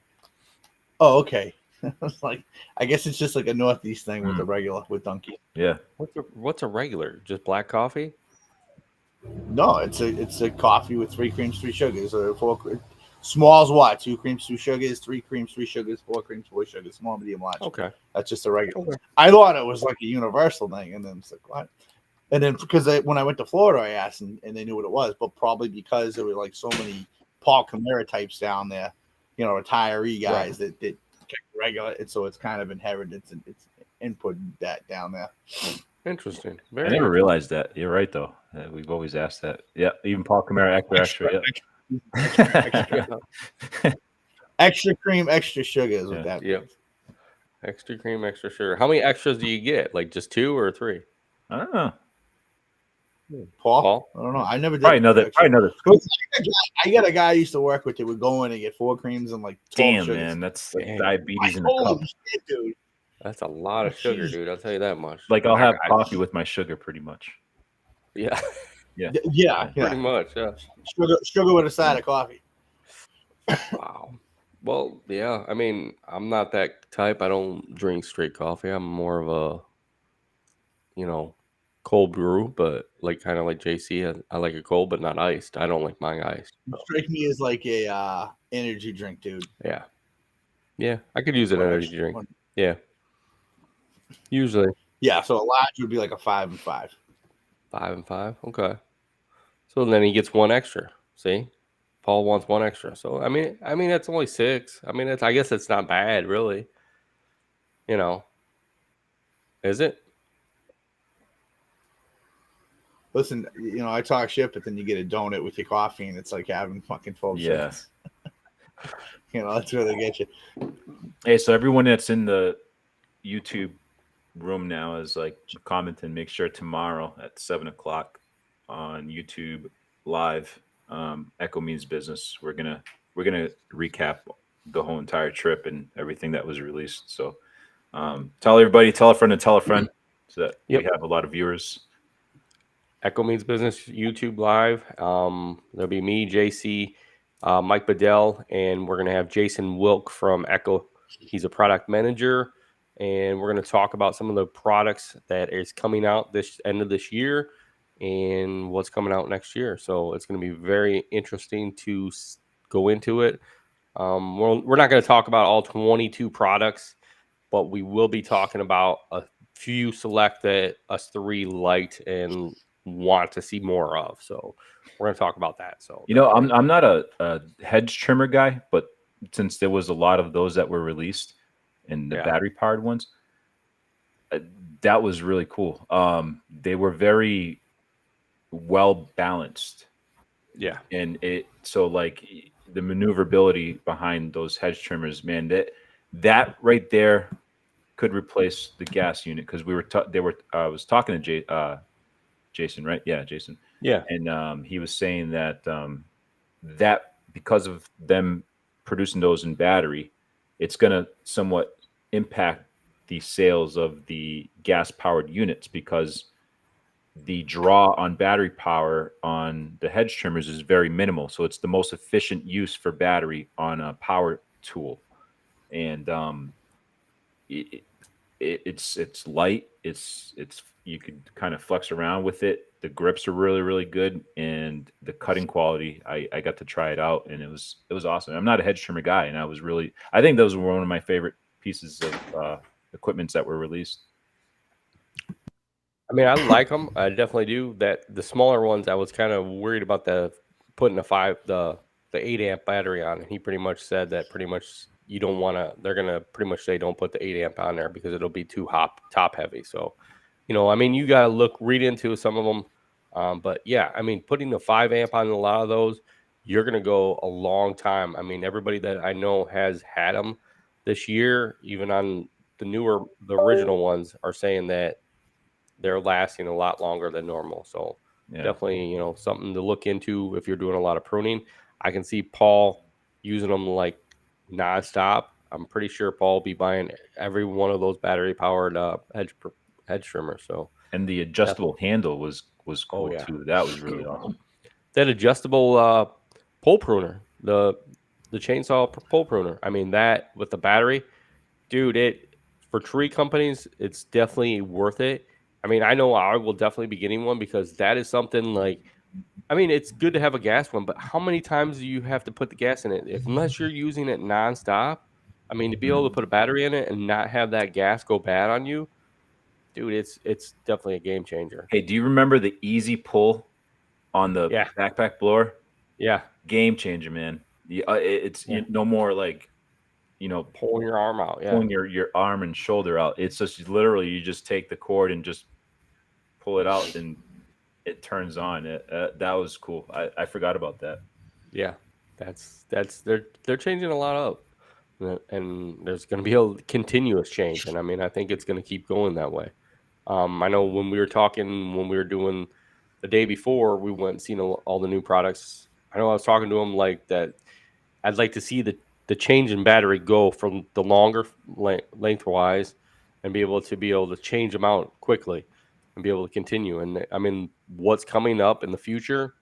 Oh, okay. I was like, I guess it's just like a Northeast thing with the regular with Dunkin'. Yeah. What's a regular? Just black coffee? No, it's a coffee with 3 creams, 3 sugars, or 4. Small's what? 2 creams, 2 sugars, 3 creams, 3 sugars, 4 creams, 4 sugars, small, medium, large. Okay. That's just a regular. Okay. I thought it was like a universal thing, and then it's like what? And then because when I went to Florida, I asked, and they knew what it was, but probably because there were like so many Paul Camara types down there, you know, retiree guys that kept regular, and so it's kind of inherited. It's input that down there. Interesting. I Very never realized that. You're right, though. We've always asked that. Yeah. Even Paul Camara, extra. Yeah. Extra cream, extra sugar is what Yeah. that. Yep. Extra cream, extra sugar. How many extras do you get? Like just 2 or 3? I don't know. Paul? I don't know. I never did. Probably another. I got a guy I used to work with that would go in and get 4 creams and like 12 Damn, sugars. man, that's like Damn. diabetes in a cup. Holy shit, dude. That's a lot of sugar, dude. I'll tell you that much. Like I'll have I- coffee with my sugar, pretty much. Yeah. Yeah. Pretty much. Yeah. Sugar with a side of coffee. Wow. Well, yeah. I mean, I'm not that type. I don't drink straight coffee. I'm more of a, cold brew, but like kind of like JC. I like it cold, but not iced. I don't like mine iced. You strike me as like a energy drink, dude. Yeah. Yeah. I could use an energy drink. Yeah. Usually Yeah, so a large would be like a 5 and 5. 5 and 5. Okay. So then he gets 1 extra. See? Paul wants 1 extra. So I mean that's only 6. I mean I guess it's not bad, really. Is it? Listen, I talk shit, but then you get a donut with your coffee, and it's like having fucking 12 Yeah. cents. That's where they get you. Hey, so everyone that's in the YouTube room now is like commenting. Make sure tomorrow at 7 o'clock on YouTube Live, Echo Means Business. We're gonna recap the whole entire trip and everything that was released. So tell everybody, tell a friend, and tell a friend, so that we have a lot of viewers. Echo Means Business YouTube Live. There'll be me, JC, Mike Bedell, and we're going to have Jason Wilk from Echo. He's a product manager, and we're going to talk about some of the products that is coming out this end of this year and what's coming out next year. So it's going to be very interesting to go into it. We're not going to talk about all 22 products, but we will be talking about a few select that us three liked and want to see more of. So we're going to talk about that. So I'm not a hedge trimmer guy, but since there was a lot of those that were released in the battery powered ones, that was really cool. They were very well balanced. Yeah. And so like the maneuverability behind those hedge trimmers, man, that right there could replace the gas unit, because I was talking to Jason, right? Yeah, Jason. Yeah. And he was saying that that because of them producing those in battery, it's going to somewhat impact the sales of the gas powered units, because the draw on battery power on the hedge trimmers is very minimal. So it's the most efficient use for battery on a power tool. And it's light. It's you could kind of flex around with it. The grips are really, really good, and the cutting quality. I got to try it out, and it was awesome. I'm not a hedge trimmer guy, and I think those were one of my favorite pieces of equipments that were released. I mean, I like them. I definitely do. That the smaller ones, I was kind of worried about putting the 8 amp battery on, and he pretty much said that pretty much you don't want to. They're gonna pretty much say don't put the 8 amp on there because it'll be too top heavy. So, I mean, you gotta read into some of them. But yeah, I mean, putting the 5 amp on a lot of those, you're gonna go a long time. I mean, everybody that I know has had them this year, even on the original ones, are saying that they're lasting a lot longer than normal. So definitely, something to look into if you're doing a lot of pruning. I can see Paul using them like nonstop. I'm pretty sure Paul will be buying every one of those battery powered hedge trimmers. So, and the adjustable handle was cool too. That was really awesome. That adjustable pole pruner, the chainsaw pole pruner. I mean, that with the battery, dude, for tree companies, it's definitely worth it. I mean, I know I will definitely be getting one, because that is something like, I mean, it's good to have a gas one, but how many times do you have to put the gas in it? Unless you're using it nonstop, I mean, to be able to put a battery in it and not have that gas go bad on you, dude, it's definitely a game changer. Hey, do you remember the easy pull on the backpack blower? Yeah. Game changer, man. It's no more like, pulling your arm out, pulling your arm and shoulder out. It's just literally you just take the cord and just pull it out, and it turns on. That was cool. I forgot about that. Yeah, that's they're changing a lot up, and there's going to be a continuous change. And I mean, I think it's going to keep going that way. I know when we were doing the day before, we went and seen all the new products. I know I was talking to him like that. I'd like to see the change in battery go from the longer lengthwise and be able to change them out quickly and be able to continue. And I mean, what's coming up in the future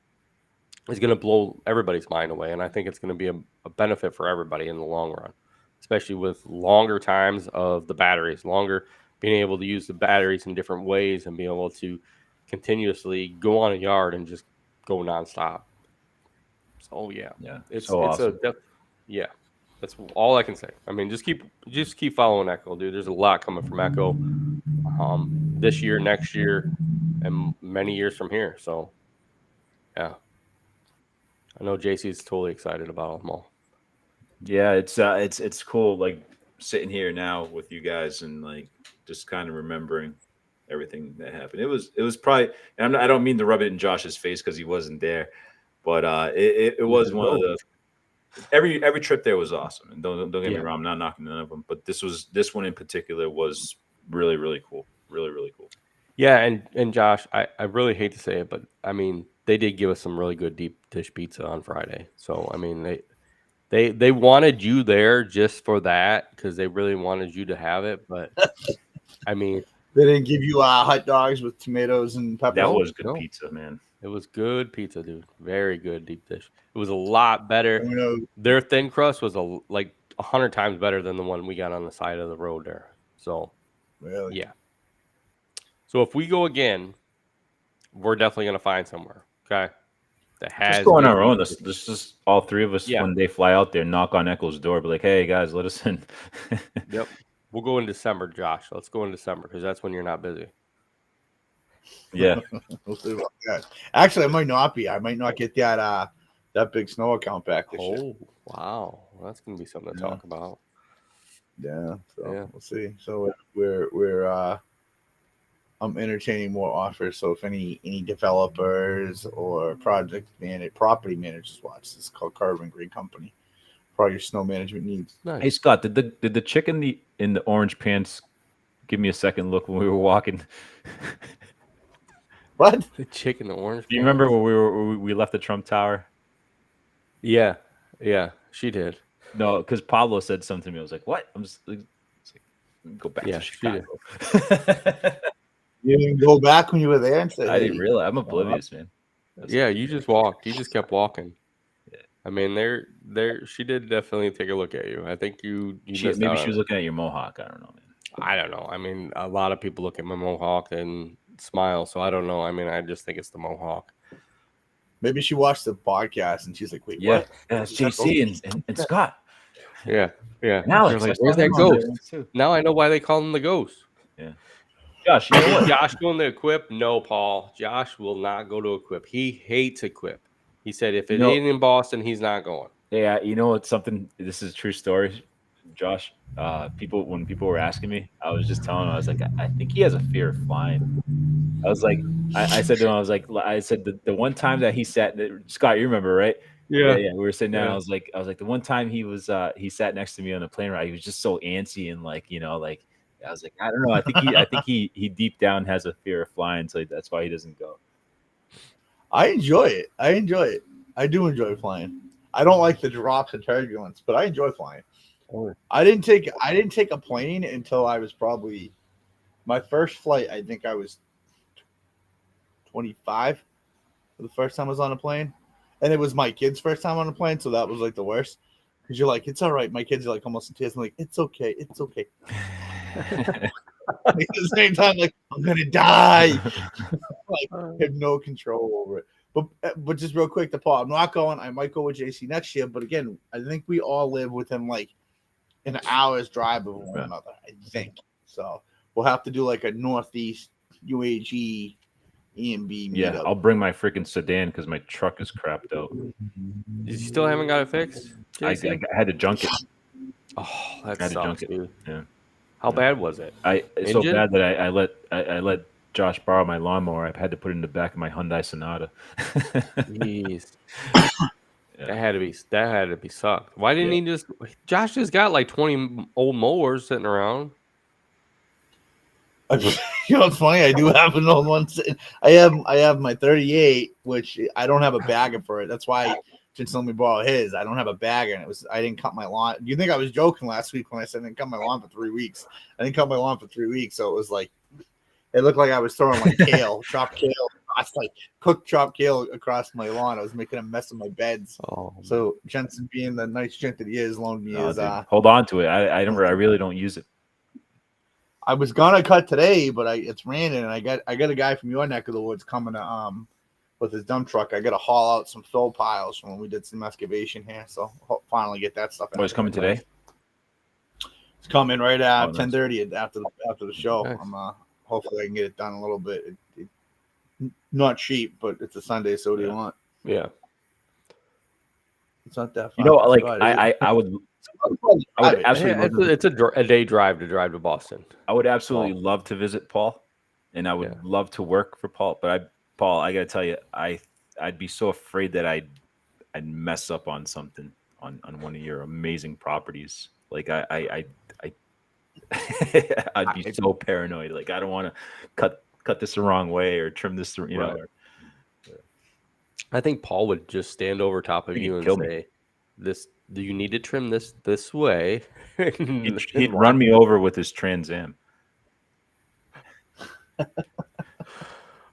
is going to blow everybody's mind away. And I think it's going to be a benefit for everybody in the long run, especially with longer times of the batteries, being able to use the batteries in different ways and be able to continuously go on a yard and just go nonstop. So it's awesome. That's all I can say. I mean, just keep following Echo, dude. There's a lot coming from Echo this year, next year, and many years from here. So, yeah, I know JC's totally excited about them all. Yeah, it's cool. Like sitting here now with you guys and like just kind of remembering everything that happened. It was probably, and I don't mean to rub it in Josh's face because he wasn't there, but it was one of the. Every trip there was awesome, and don't get me wrong, I'm not knocking none of them, but this one in particular was really, really cool, really, really cool. Yeah, and Josh, I really hate to say it, but I mean, they did give us some really good deep dish pizza on Friday. So I mean, they wanted you there just for that, because they really wanted you to have it. But I mean, they didn't give you hot dogs with tomatoes and pepper. That was good pizza, man. It was good pizza, dude. Very good deep dish. It was a lot better. Their thin crust was like 100 times better than the one we got on the side of the road there. So, really, yeah. So if we go again, we're definitely gonna find somewhere. Okay. That has just go on our own. This just all three of us when they fly out there, knock on Echo's door, be like, "Hey guys, let us in." Yep. We'll go in December, Josh. Let's go in December because that's when you're not busy. Yeah. We'll see about that. Actually, I might not be. I might not get that big snow account back this year. Oh, wow. Well, that's going to be something to Yeah. talk about. Yeah, so Yeah. we'll see. So we're I'm entertaining more offers. So if any developers or property managers watch, this is called Carbon Green Company for all your snow management needs. Nice. Hey Scott, did the chick in the orange pants give me a second look when we were walking? What? The chick in the orange. Do you pants? remember when we left the Trump Tower? Yeah. Yeah. She did. No, because Pablo said something to me. I was like, "What?" I'm just like, go back Yeah, to she did. Chicago. You didn't go back when you were there and say, I didn't hey, realize. I'm oblivious, man. Yeah. You just walked. You just kept walking. Yeah. I mean, she did definitely take a look at you. I think you missed Maybe out she on was it. looking at your mohawk. I don't know, man. I don't know. I mean, a lot of people look at my mohawk and smile, so I don't know. I mean, I just think it's the mohawk. Maybe she watched the podcast and she's like, wait, Yeah, what? that's JC and Scott. Yeah, yeah. And Alex, They're like, I saw where's that him on there ghost? once too. Now I know why they call him the ghost. Josh, you know Is what? Josh going to Equip? No, Paul. Josh will not go to Equip. He hates Equip. He said if it No. ain't in Boston, he's not going. Yeah, you know what's something? This is a true story, Josh. When people were asking me, I was just telling them, I was like, I think he has a fear of flying. I was like, I said to him, I said the one time that he sat, Scott, you remember, right? Yeah. We were sitting down. Yeah. I was like, the one time he sat next to me on the plane ride, he was just so antsy and like, I was like, I don't know. I think he deep down has a fear of flying, so that's why he doesn't go. I enjoy it. I do enjoy flying. I don't like the drops and turbulence, but I enjoy flying. Oh. I didn't take a plane until I was probably my first flight. I think I was 25 for the first time I was on a plane, and it was my kid's first time on a plane, so that was like the worst. Because you're like, it's all right. My kids are like almost in tears. I'm like, it's okay. At the same time, like, I'm gonna die. Like, I have no control over it. But just real quick, I'm not going. I might go with JC next year. But again, I think we all live within like an hour's drive of one another. I think so. We'll have to do like a Northeast UAG EMB meetup. Yeah, I'll bring my freaking sedan because my truck is crapped out. You still haven't got it fixed? I had to junk it. Oh, that I had to sucks, junk it. dude. Yeah. How bad was it? It's so bad that I let Josh borrow my lawnmower. I've had to put it in the back of my Hyundai Sonata. Jeez. Yeah. That had to be sucked. Why didn't he just? Josh just got like 20 old mowers sitting around. You know what's funny? I do have an old one. I have my 38, which I don't have a bagger for it. That's why Vince let me borrow his. I don't have a bagger, and I didn't cut my lawn. You think I was joking last week when I said I didn't cut my lawn for 3 weeks? I didn't cut my lawn for 3 weeks, so it was like it looked like I was throwing like chopped kale, like cooked chopped kale across my lawn. I was making a mess of my beds. Oh, So Jensen, being the nice gent that he is, loaned me his. Hold on to it. I really don't use it. I was gonna cut today, but it's raining, and I got a guy from your neck of the woods coming to with his dump truck. I got to haul out some fill piles from when we did some excavation here, so I'll finally get that stuff. Oh, it's coming today. It's coming right at nice. 10:30 after the show. Nice. I'm hopefully I can get it done a little bit. Not cheap, but it's a Sunday, so what do you want? yeah. It's not that far. You know, like I would absolutely. It's a day drive to Boston. I would absolutely love to visit Paul, and I would love to work for Paul. But Paul, I got to tell you, I'd be so afraid that I'd mess up on something on one of your amazing properties. Like I'd be so paranoid. Like I don't want to cut this the wrong way or trim this, you know. Right. I think Paul would just stand over top of you and say, "This, do you need to trim this way?" He'd run me over with his Trans Am.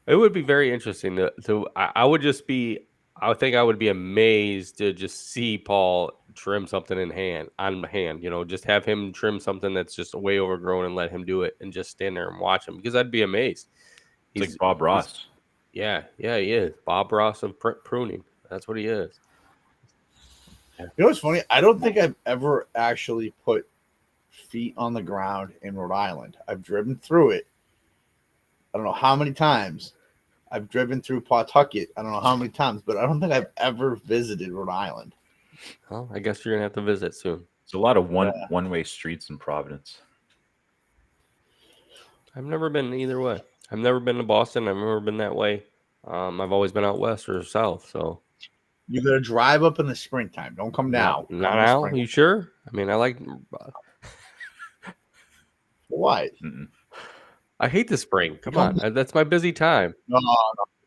It would be very interesting to I would think I would be amazed to just see Paul trim something on hand, just have him trim something that's just way overgrown and let him do it and just stand there and watch him, because I'd be amazed. He's like Bob Ross. Yeah, he is. Bob Ross of pruning. That's what he is. You know what's funny? I don't think I've ever actually put feet on the ground in Rhode Island. I've driven through it. I don't know how many times. I've driven through Pawtucket. I don't know how many times, but I don't think I've ever visited Rhode Island. Well, I guess you're gonna have to visit soon. There's a lot of one-way streets in Providence. I've never been either way. I've never been to Boston. I've never been that way. I've always been out west or south. So You got to drive up in the springtime. Don't come now. not Come in now. spring. You sure? I mean, I like. What? I hate the spring. Come on, that's my busy time. No.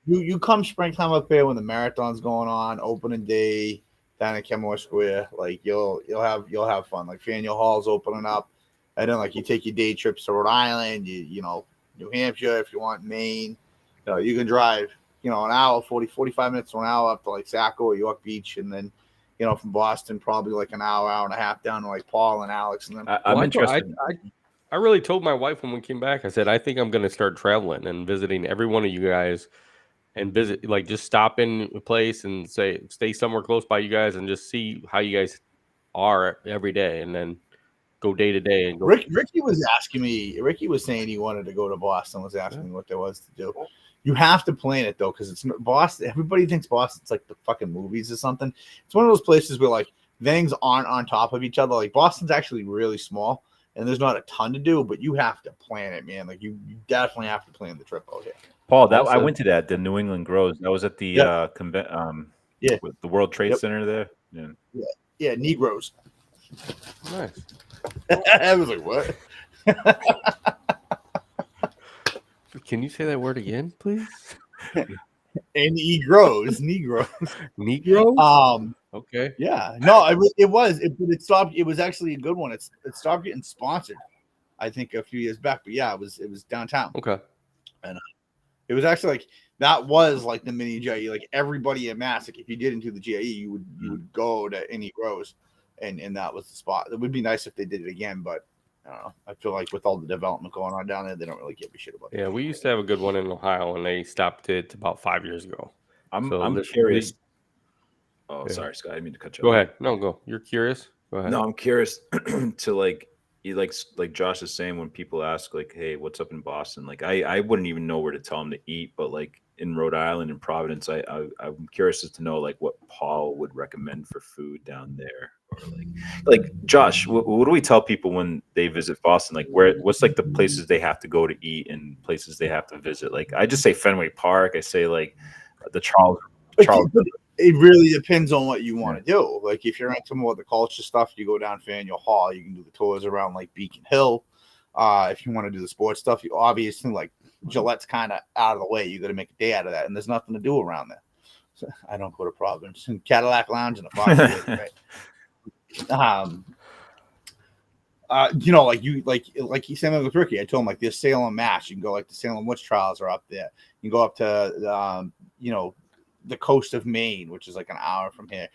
You come springtime up here when the marathon's going on, opening day down at Kenmore Square. Like you'll have fun. Like Faneuil Hall's opening up, and then like you take your day trips to Rhode Island. You know New Hampshire if you want, Maine. You can drive an hour, 45 minutes to an hour up to like Saco or York Beach, and then from Boston probably like an hour and a half down to like Paul and Alex, and then I'm interested. I really told my wife when we came back, I said, I think I'm going to start traveling and visiting every one of you guys and visit, like just stop in a place and stay somewhere close by you guys and just see how you guys are every day and then go day to day. And go. Ricky was asking me, Ricky was saying he wanted to go to Boston, was asking me what there was to do. You have to plan it though, because it's Boston. Everybody thinks Boston's like the fucking movies or something. It's one of those places where like things aren't on top of each other. Like Boston's actually really small. And there's not a ton to do, but you have to plan it, man. Like you definitely have to plan the trip out here. Paul, I went to the New England Grows. That was at the with the World Trade Center there. Yeah, Negroes. Nice. I was like, what? Can you say that word again, please? And Negroes. Negro. Okay. Yeah. No, it stopped. It was actually a good one. It stopped getting sponsored, I think, a few years back. But yeah, it was downtown. Okay. And it was actually like that was like the mini GIE. Like everybody in Mass, like if you did into the GIE, you would go to any grows, and that was the spot. It would be nice if they did it again, but I don't know. I feel like with all the development going on down there, they don't really give a shit about it. Yeah, we used to have a good one in Ohio, and they stopped it about 5 years ago. I'm curious. Oh, sorry, Scott. I didn't mean to cut you off. Go ahead. No, go. You're curious? Go ahead. No, I'm curious to like Josh is saying when people ask like, hey, what's up in Boston? Like I wouldn't even know where to tell them to eat, but like in Rhode Island and Providence, I'm curious as to know like what Paul would recommend for food down there. Or like Josh, what do we tell people when they visit Boston? Like what's like the places they have to go to eat and places they have to visit? Like I just say Fenway Park. I say like the Charles. It really depends on what you want to do. Like if you're into more of the culture stuff, you go down Faneuil Hall. You can do the tours around like Beacon Hill. If you want to do the sports stuff, you obviously like Gillette's kind of out of the way. You got to make a day out of that, and there's nothing to do around there. So I don't go to Providence and Cadillac Lounge and the Fox. Right? Like he said with Ricky, I told him like there's Salem, Mass. You can go like the Salem Witch Trials are up there. You can go up to the coast of Maine, which is like an hour from here.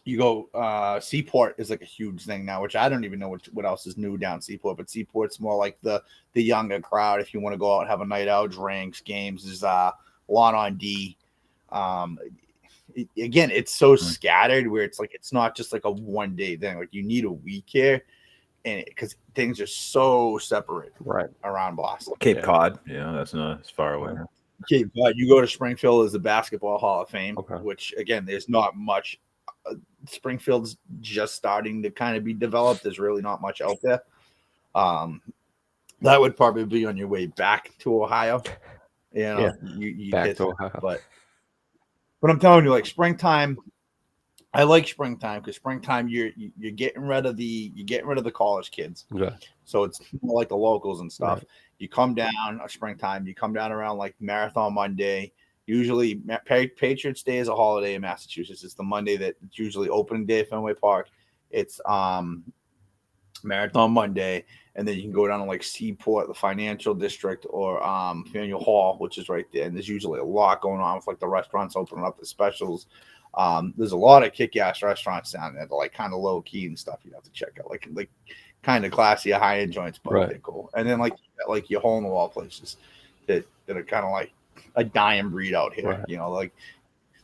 You go Seaport is like a huge thing now, which I don't even know what else is new down Seaport, but Seaport's more like the younger crowd. If you want to go out and have a night out, drinks, games, there's Lawn on D. Again, it's so scattered where it's like it's not just like a one day thing. Like you need a week here, and because things are so separate around Boston. Cape Cod, that's not as far away. Cape Cod, you go to Springfield as the Basketball Hall of Fame, which again, there's not much. Springfield's just starting to kind of be developed. There's really not much out there. That would probably be on your way back to Ohio. You back to Ohio. But I'm telling you, like springtime, I like springtime because springtime you're getting rid of the college kids. Yeah. So it's more like the locals and stuff. Right. You come down springtime. You come down around like Marathon Monday. Usually, Patriots Day is a holiday in Massachusetts. It's the Monday that it's usually opening day at Fenway Park. It's Marathon Monday, and then you can go down to like Seaport, the financial district, or Faneuil Hall, which is right there. And there's usually a lot going on with like the restaurants opening up the specials. There's a lot of kick-ass restaurants down there that are like kind of low key and stuff. You have to check out like kind of classy, high end joints, but they're cool. And then like your hole in the wall places that are kind of like a dying breed out here. Right. Like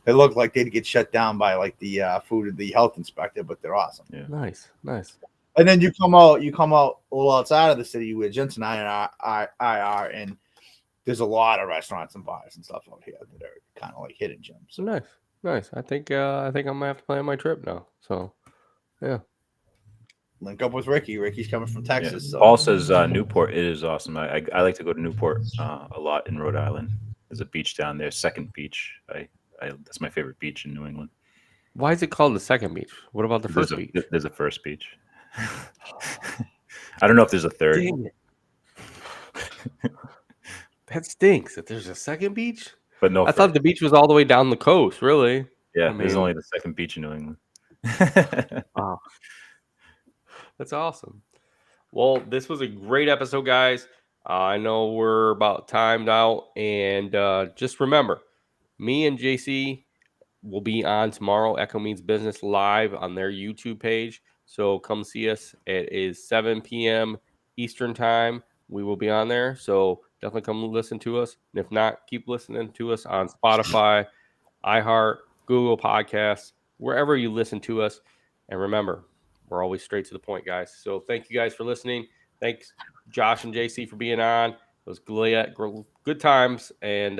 they look like they'd get shut down by like the the health inspector, but they're awesome. Yeah. Nice. And then you come out a little outside of the city with Jensen IR, and there's a lot of restaurants and bars and stuff out here that are kind of like hidden gems. So nice. I think I'm gonna have to plan my trip now. So yeah. Link up with Ricky. Ricky's coming from Yeah. Texas. So. Paul says Newport. It is awesome. I like to go to Newport a lot in Rhode Island. There's a beach down there, Second Beach. That's my favorite beach in New England. Why is it called the second beach? What about the first beach? There's a first beach. I don't know if there's a third. Dang it. That stinks that there's a second beach. But no, I thought the beach was all the way down the coast, really. Yeah, I there's mean- only the second beach in New England. Wow. That's awesome. Well, this was a great episode, guys. I know we're about timed out. And just remember, me and JC will be on tomorrow, Echo Means Business live on their YouTube page. So come see us. It is 7 p.m. Eastern time. We will be on there. So definitely come listen to us. And if not, keep listening to us on Spotify, iHeart, Google Podcasts, wherever you listen to us. And remember, we're always straight to the point, guys. So thank you guys for listening. Thanks, Josh and JC, for being on. It was good times. And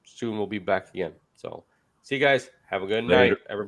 soon we'll be back again. So see you guys. Have a good Later. night, everybody.